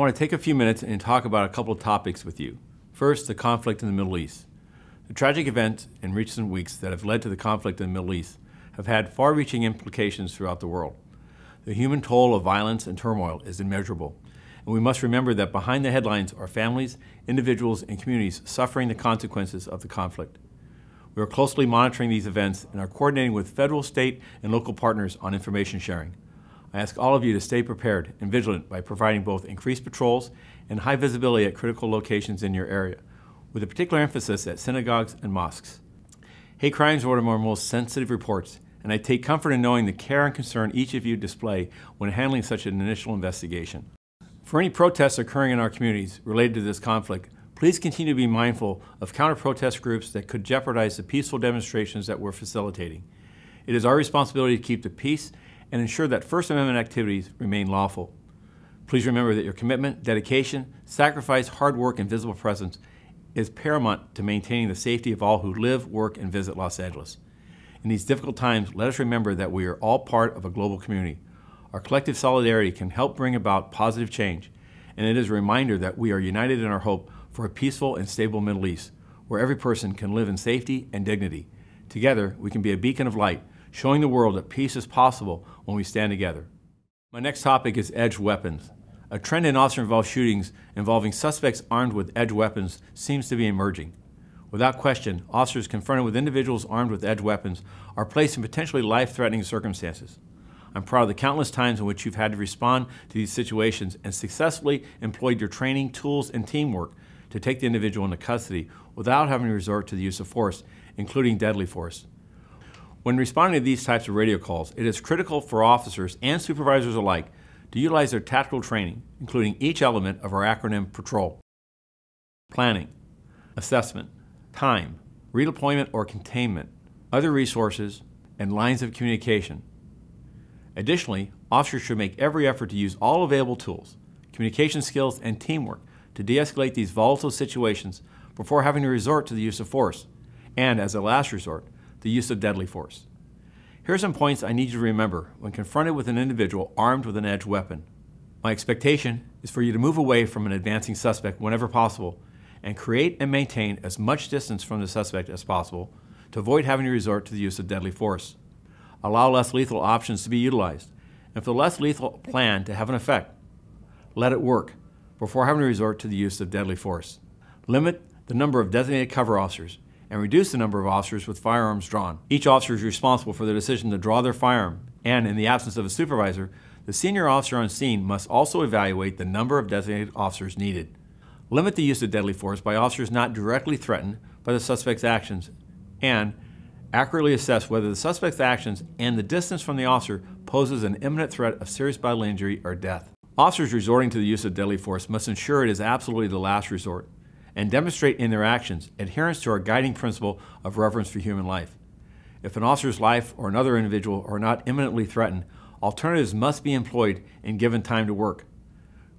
want to take a few minutes and talk about a couple of topics with you. First, the conflict in the Middle East. The tragic events in recent weeks that have led to the conflict in the Middle East have had far-reaching implications throughout the world. The human toll of violence and turmoil is immeasurable, and we must remember that behind the headlines are families, individuals, and communities suffering the consequences of the conflict. We are closely monitoring these events and are coordinating with federal, state, and local partners on information sharing. I ask all of you to stay prepared and vigilant by providing both increased patrols and high visibility at critical locations in your area, with a particular emphasis at synagogues and mosques. Hate crimes are one of our most sensitive reports, and I take comfort in knowing the care and concern each of you display when handling such an initial investigation. For any protests occurring in our communities related to this conflict, please continue to be mindful of counter-protest groups that could jeopardize the peaceful demonstrations that we're facilitating. It is our responsibility to keep the peace and ensure that First Amendment activities remain lawful. Please remember that your commitment, dedication, sacrifice, hard work, and visible presence is paramount to maintaining the safety of all who live, work, and visit Los Angeles. In these difficult times, let us remember that we are all part of a global community. Our collective solidarity can help bring about positive change, and it is a reminder that we are united in our hope for a peaceful and stable Middle East, where every person can live in safety and dignity. Together, we can be a beacon of light, showing the world that peace is possible when we stand together. My next topic is edged weapons. A trend in officer-involved shootings involving suspects armed with edged weapons seems to be emerging. Without question, officers confronted with individuals armed with edged weapons are placed in potentially life-threatening circumstances. I'm proud of the countless times in which you've had to respond to these situations and successfully employed your training, tools, and teamwork to take the individual into custody without having to resort to the use of force, including deadly force. When responding to these types of radio calls, it is critical for officers and supervisors alike to utilize their tactical training, including each element of our acronym PATROL: planning, assessment, time, redeployment or containment, other resources, and lines of communication. Additionally, officers should make every effort to use all available tools, communication skills, and teamwork to de-escalate these volatile situations before having to resort to the use of force, and as a last resort, the use of deadly force. Here are some points I need you to remember when confronted with an individual armed with an edged weapon. My expectation is for you to move away from an advancing suspect whenever possible and create and maintain as much distance from the suspect as possible to avoid having to resort to the use of deadly force. Allow less lethal options to be utilized, and for the less lethal plan to have an effect, let it work before having to resort to the use of deadly force. Limit the number of designated cover officers and reduce the number of officers with firearms drawn. Each officer is responsible for the decision to draw their firearm, and in the absence of a supervisor, the senior officer on scene must also evaluate the number of designated officers needed. Limit the use of deadly force by officers not directly threatened by the suspect's actions, and accurately assess whether the suspect's actions and the distance from the officer poses an imminent threat of serious bodily injury or death. Officers resorting to the use of deadly force must ensure it is absolutely the last resort and demonstrate in their actions adherence to our guiding principle of reverence for human life. If an officer's life or another individual are not imminently threatened, alternatives must be employed and given time to work.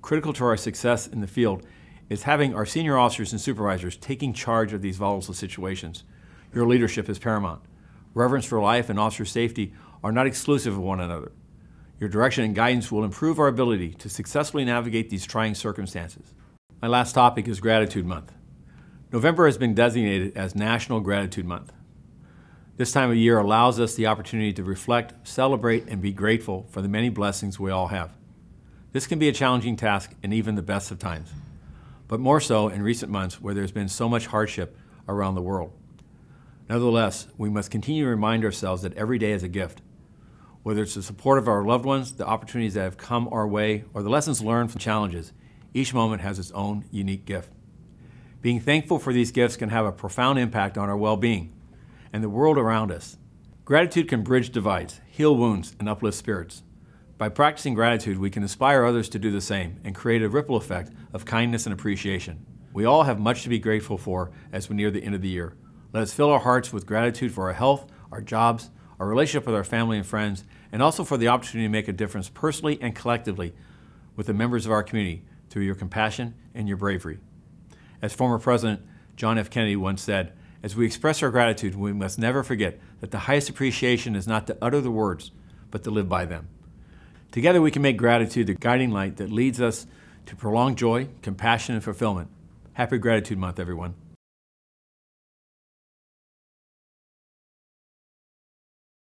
Critical to our success in the field is having our senior officers and supervisors taking charge of these volatile situations. Your leadership is paramount. Reverence for life and officer safety are not exclusive of one another. Your direction and guidance will improve our ability to successfully navigate these trying circumstances. My last topic is Gratitude Month. November has been designated as National Gratitude Month. This time of year allows us the opportunity to reflect, celebrate, and be grateful for the many blessings we all have. This can be a challenging task in even the best of times, but more so in recent months where there's been so much hardship around the world. Nevertheless, we must continue to remind ourselves that every day is a gift. Whether it's the support of our loved ones, the opportunities that have come our way, or the lessons learned from challenges, each moment has its own unique gift. Being thankful for these gifts can have a profound impact on our well-being and the world around us. Gratitude can bridge divides, heal wounds, and uplift spirits. By practicing gratitude, we can inspire others to do the same and create a ripple effect of kindness and appreciation. We all have much to be grateful for as we near the end of the year. Let us fill our hearts with gratitude for our health, our jobs, our relationship with our family and friends, and also for the opportunity to make a difference personally and collectively with the members of our community through your compassion and your bravery. As former President John F. Kennedy once said, as we express our gratitude, we must never forget that the highest appreciation is not to utter the words, but to live by them. Together we can make gratitude the guiding light that leads us to prolong joy, compassion, and fulfillment. Happy Gratitude Month, everyone.